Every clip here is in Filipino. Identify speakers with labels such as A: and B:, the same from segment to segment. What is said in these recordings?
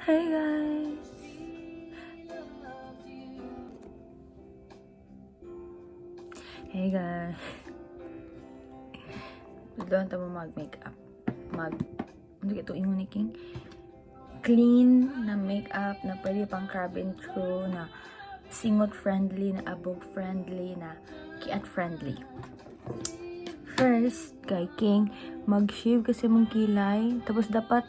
A: Hey guys! Hey guys! Doon tamo mag-makeup. Hindi ito yung uniking clean na makeup na pwede pang cabin crew, na singot friendly, na abog friendly, na kiat friendly. First, kay King, mag-shave kasi mong kilay. Tapos dapat,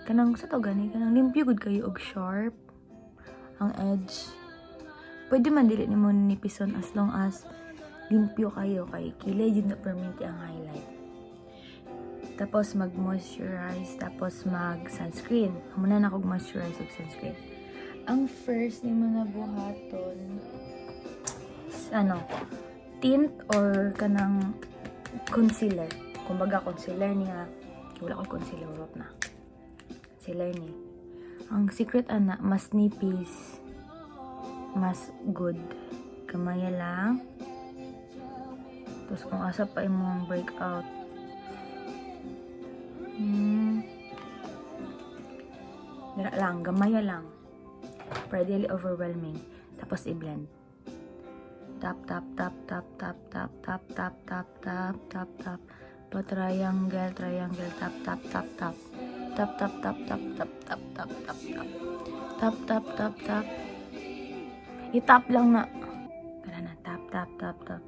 A: kanang sa to gani, kanang limpyo good kayo og sharp ang edge. Pwede man dili ni mo nipison as long as limpyo kayo, kay kilay yun na permanent ang highlight. Tapos mag-moisturize, tapos mag-sunscreen. Muna na kog moisturize ug sunscreen. Ang first ni mo na buhaton, tint or kanang concealer. Kumbaga concealer niya, wala ko concealer, wala na. Concealer ni. Ang secret ana, mas nipis, mas good. Kamaya lang. Tapos kung asa pa imong breakout, dira lang, gamaya lang. Pretty overwhelming. Tapos i-blend. Tap, tap, tap, tap, tap, tap, tap, tap, tap, tap, tap, tap. Pa triangle, triangle, tap, tap, tap, tap. Tap, tap, tap, tap, tap, tap, tap, tap, tap. Tap, tap, tap, tap. I-tap lang na. Kaya na, tap, tap, tap, tap.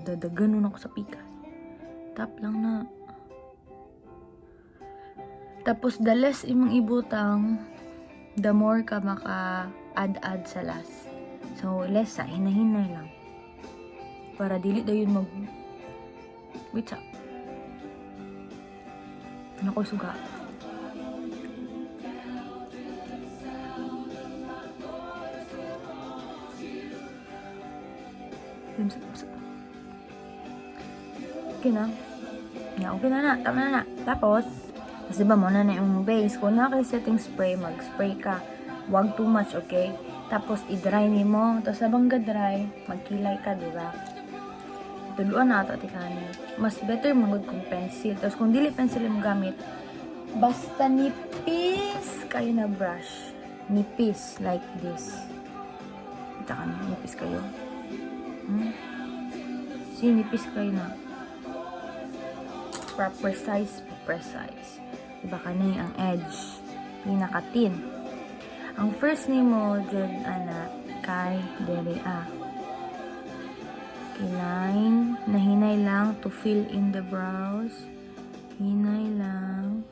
A: Dadaganon ako sa pika. Tap lang na. Tapos, the less imong ibutang, the more ka maka-add sa last. So, less sa, hinahinay lang. Para dili daw yun wait sa. Ano ko suga? Okay na. Okay na. Tama na. Tapos, kasi ba mo na yung base. Kung na kayo setting spray, mag-spray ka. Huwag too much, okay? Tapos, i-dry ni mo. Tapos, habang ga-dry, magkilay ka, diba? Tuluan na ito, tikani. Mas better magod kung pencil. Tapos, kung dili pencil yung gamit, basta nipis kayo na brush. Nipis, like this. Kita ka na, nipis kayo. See, nipis kayo na. Precise. Diba ka na ang edge. Pinaka-thin. Ang first name mo, dyan, kay Derea. Line. Nahinay lang to fill in the brows. Hinay lang.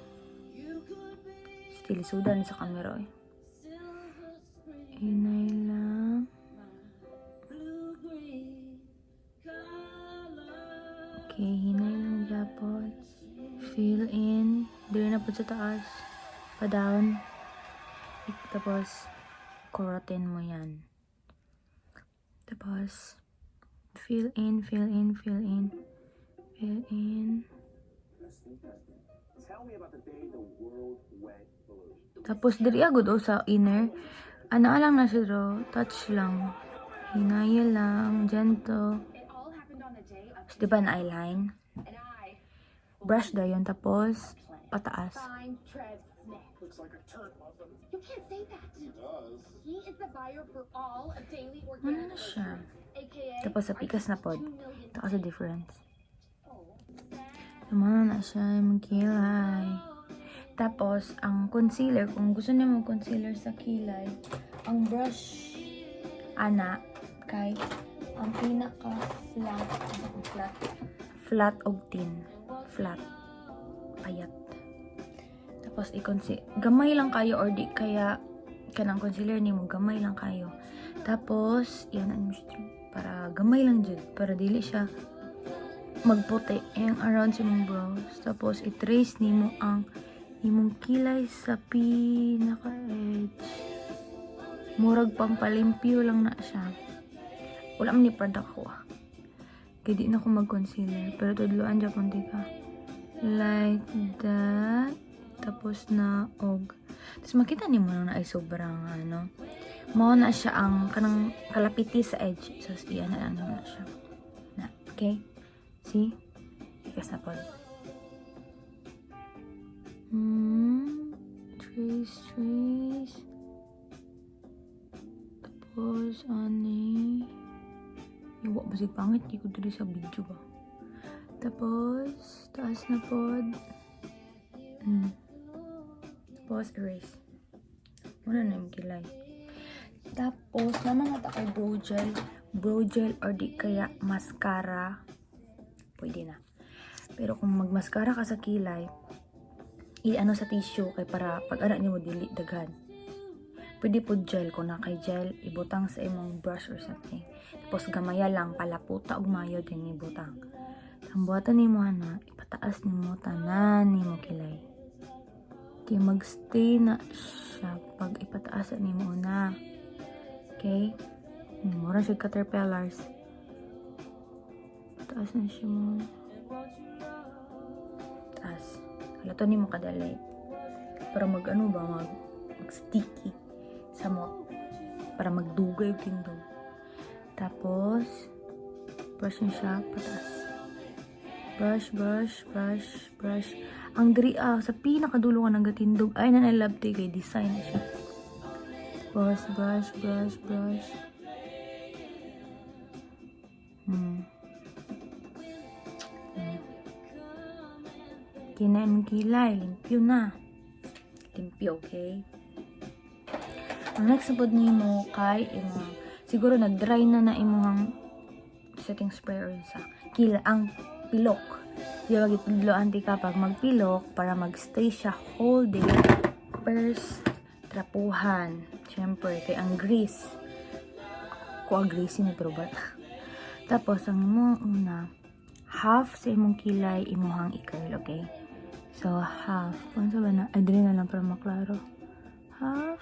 A: Still, sudan sa camera, eh. Hinay lang. Okay, hinay lang dapat. Fill in. Dito na po sa taas. Pa down. Tapos, korotin mo yan. Tapos, fill in. Tapos, diri agad o sa inner. Ana lang na siya do. Touch lang. Hinaya lang. Gentle. Tapos, diba na eyeline? Brush da yun. Tapos, pataas.
B: You can't say that. He does. He is the buyer for all of Daily
A: Ano
B: Organic.
A: na siya?
B: AKA,
A: Tapos, sa pikas na pod. Ito kasi difference.
B: Oh.
A: Tumana na siya. Magkilay. Tapos, ang concealer, kung gusto niyo mag-concealer sa kilay, ang brush, kay, ang flat og thin. Flat. Payat. Tapos, gamay lang kayo or di kaya kanang concealer ni mo, gamay lang kayo. Tapos, yan, para gamay lang dyan. Para dili siya magputi. Yung around sa mong brows. Tapos, i-trace ni mo ang imong kilay sa pinaka-edge. Murag pang palimpyo lang na siya. Wala man ni product ko. Kaya di na ako mag-concealer. Pero tudloan dyan punti ka. Like that. Tapos na Tapos makita ni mo na ay sobrang mao na siya ang kanang kalapiti sa edge. So, iyan na siya. Okay? See? Ikas na po. 3 trace. Tapos, ani. Iwa, basig pangit. Di ko dali sa video ba. Tapos, taas na pod. Tapos, erase. Wala na yung kilay. Tapos, naman nga kay brow gel or di kaya mascara. Pwede na. Pero kung magmascara ka sa kilay, i-ano sa tissue kay para pag ana niyo dili daghan. Pwede po gel kung na kay gel ibutang sa imong brush or something. Tapos gamaya lang palaputa og mayo din ibutang. Ang buhatan nimo ana, ipataas nimo tanan nimo kilay. Kay magstay na siya pag ipataas nimo na. Okay? Mura siya caterpillars. Taas na siya mo. Taas. Halato ni mo kadali. Para mag-ano ba? Mag-sticky. Sa mo. Para magdugay yung tindog. Tapos, brush niya siya. Pataas. Brush. Ang diri sa pinakadulo ka ng gatindog. Ay, nanalabte kay design na siya. Tapos, brush. Kinain mong kilay, limpyo na. Limpyo, okay? Ang next na pod nimo kay imong siguro nag-dry na imong setting spray or sa kila ang pilok. Di ba gitudloan ti kapag magpilok para magstay siya whole day. First, trapuhan. Siyempre, kay ang grease. Ko ang grease ni pero ba? Tapos ang imong una half sa imong kilay imuhang i-curl, okay? So, half. Kung sa ba na? Ay, dili na lang para maklaro. Half.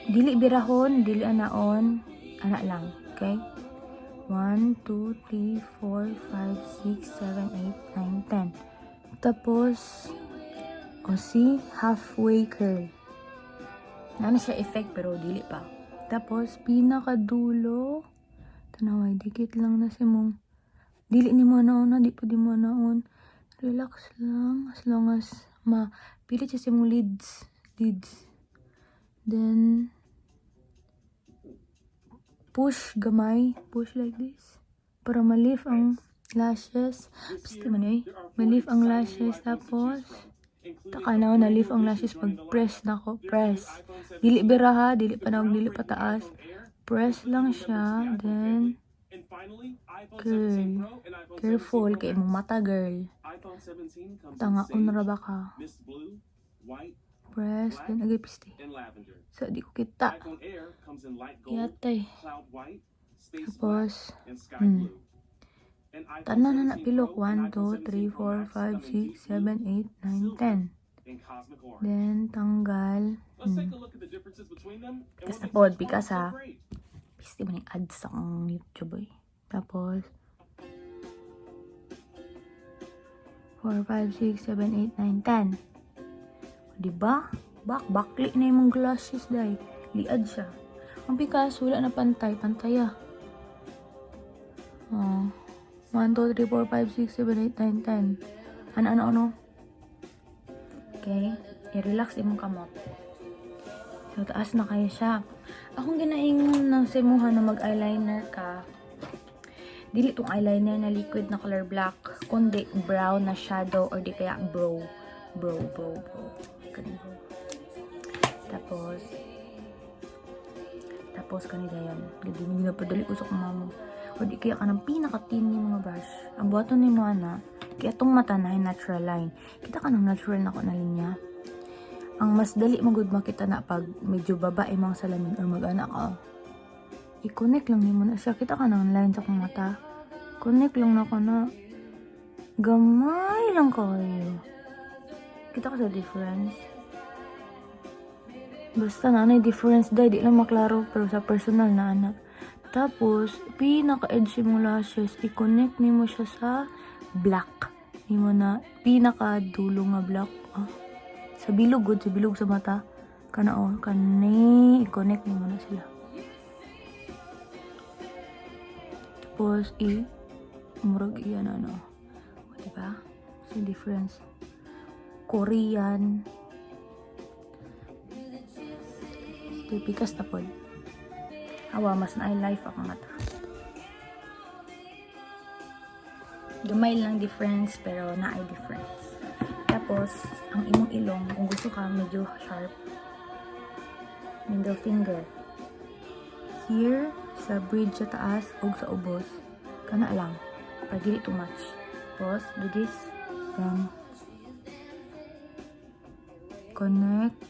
A: Dili birahon, dili anaon. Ana lang, okay? 1, 2, 3, 4, 5, 6, 7, 8, 9, 10. Tapos, see? Halfway curl. Ano siya effect pero dili pa. Tapos, pinakadulo. Tanaway, dikit lang na si mong dili ni mo naon, di pa di mo naon. Relax lang as long as pilit siya si mong lids. Then push gamay, push like this para ma-lift ang lashes. Basta man ma-lift ang lashes. Tapos takanaw na lift ang lashes pag press nako, press. Dili biraha, dili pa naog, dili pa taas. Press lang siya, then curl. Careful kay imong mata, girl. Tanga unra ba ka? Press, then agay piste. So, di ko kita. Yatay. Tapos, tanan na pilok. 1, 2, 3, 4, 5, 6, 7, 8, 9, 10. Then, tanggal. Tapos na pod, because piste mo na yung ads akong YouTube eh. Tapos 4, 5, 6, 7, 8, 9, 10. Diba? Bakli na yung glasses dahil. Liad siya. Ang Picasso, wala na pantay. Pantay 1, 2, 3, 4, 5, 6, 7, 8, 9, 10. Ano? Okay? I-relax imong kamot. So, taas na kayo siya. Akong ginaingon ng semuhan na mag-eyeliner ka. Dili tong eyeliner na liquid na color black, kundi brown na shadow or di kaya brow. Ganun bro. Tapos kanila yan. Hindi na padali usok mamo. O di kaya ka ng pinaka-thin ni mga brush. Ang buhaton ni mo na, kaya itong mata na natural line. Kita ka ng natural na ko na linya. Ang mas dali magud makita na pag medyo babae mga salamin or mag-anak ka. I-connect lang mo na siya. Kita ka ng line sa kong mata. Connect lang na ko na. Gamay lang kayo. Kita ka sa difference. Basta na difference dahil di lang maklaro pero sa personal na anak. Tapos, pinaka-edge mo lashes, i-connect mo siya sa black. Ni mo na pinaka-dulo nga black. Sa bilog sa mata. I-connect mo na sila. Tapos, murag iyan diba? So, difference. Korean. Pikas na po. Awa, mas na life ako mata. Gamay lang difference, pero na ay difference. Tapos, ang imong ilong, kung gusto ka, medyo sharp. Middle finger. Here, sa bridge sa taas, o sa ubos. Kana lang. Para dili too much. Tapos, do this. Then, connect.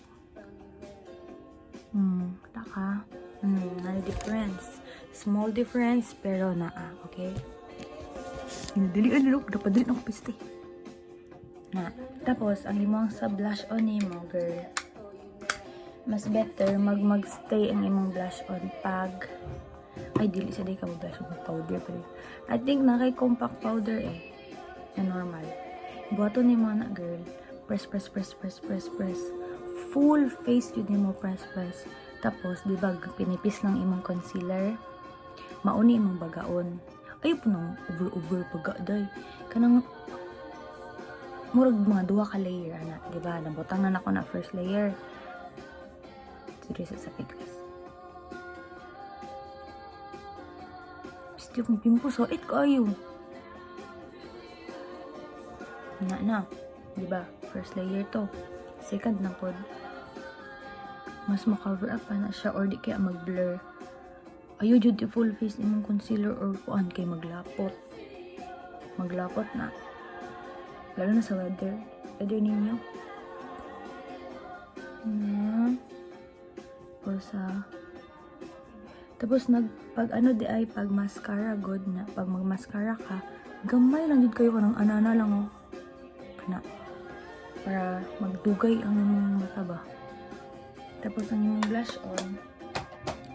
A: Taka. Na difference. Small difference, pero naa. Okay? Dilian nilo. Dapat dili ng piste. Na. Tapos, ang imong sa blush on mo, girl. Mas better magstay ang imong blush on pag ay dili sa day ka mo blush on powder pero I think na kay compact powder na normal. Buhaton ni mo na, girl. Press. Full face yun mo press. Tapos, di ba, pinipis lang imong concealer. Mauni imong bagaon. Ay, po nang over pagkaday. Kanang, murag mga duwa ka layer, ana. Di ba, nabutang na ako na first layer. Seryoso sa pikas. Basta yung pimples, so it kayo. Na. Di ba, first layer to. Second na pod. Mas ma-cover up pa na siya or di kaya mag-blur. Ayaw jud di full face imong concealer or kuan kay maglapot. Maglapot na. Lalo na sa weather ninyo. Na. Tapos pag ano di ay pag mascara good na. Pag mag-mascara ka, gamay lang jud kayo kanang anana lang oh. Kana. Para magdugay ang imong mata ba. Tapos ang imong blush on,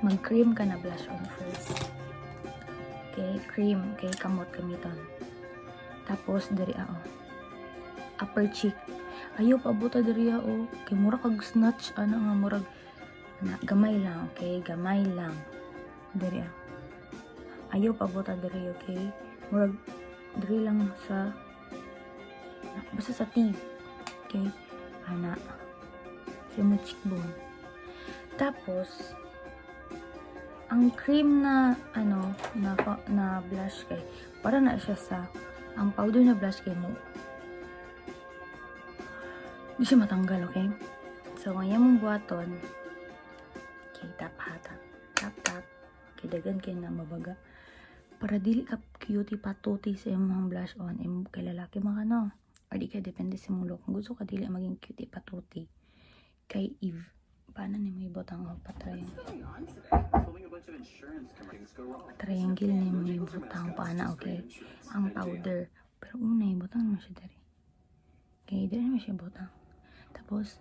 A: mag-cream ka na blush on first. Okay, cream, okay, kamot gamiton. Tapos diri upper cheek. Ayaw pa buta diri kay mura kag snatch ana nga murag gamay lang, okay, gamay lang. Diri Ayaw pa buta diri, okay? Murag diri lang sa basta sa T. Okay? Ana. Sa mo cheekbone. Tapos, ang cream na, na blush kay, para na siya sa, ang powder na blush kay mo, di siya matanggal, okay? So, ngayon mong buhaton, okay, tap. Okay, dagan kayo na mabaga. Para dili ka cutie patuti sa imong blush on, kay lalaki mga or di ka depende sa mulo. Kung gusto ka dili maging cutie patuti, kay Eve, paano ni may botang patry? Triangle ni may botang paana, okay? Ang powder. Pero unay, botang naman siya dari. Okay, dari naman siya botang. Tapos,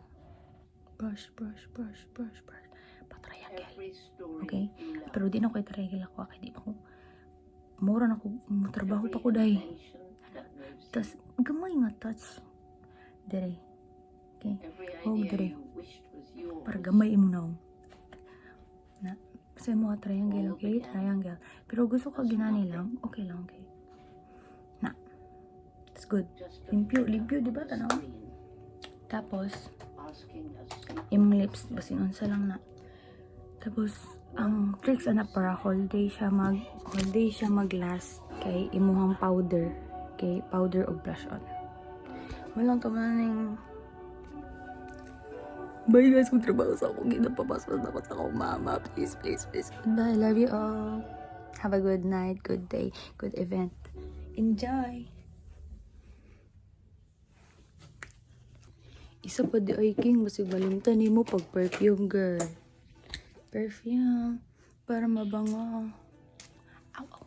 A: brush. Patriangle. Okay? Pero di na ko i-triangle ako. Kaya di na ko, mura na ko, trabaho pa ko dahi. Tapos, gamay nga touch. Dari. Okay? Dari. Para gamay mo na. Kasi mo triangle, okay? Triangle. Pero gusto ka ginani lang, okay lang, okay? Na. It's good. Limpyo, di ba? Tanaw? Tapos, yung lips, basin unsa lang na. Tapos, ang tricks ana para whole day siya mag-last kay imuhang powder. Okay? Powder o blush on. Walang tamaning. Bye guys, kung trabaho sa ako, ginapapaspas na ako sa akong mama. Please. Goodbye, love you all. Have a good night, good day, good event. Enjoy! Isa pa di ay king, basig balimtan mo pag perfume, girl. Perfume, para mabango. Ow.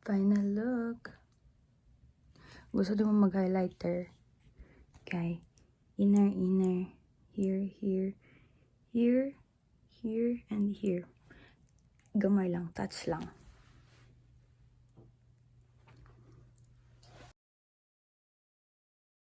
A: Final look. Gusto din mo mag-highlighter. Okay. Inner. Here, and here. Gamay lang. Touch lang.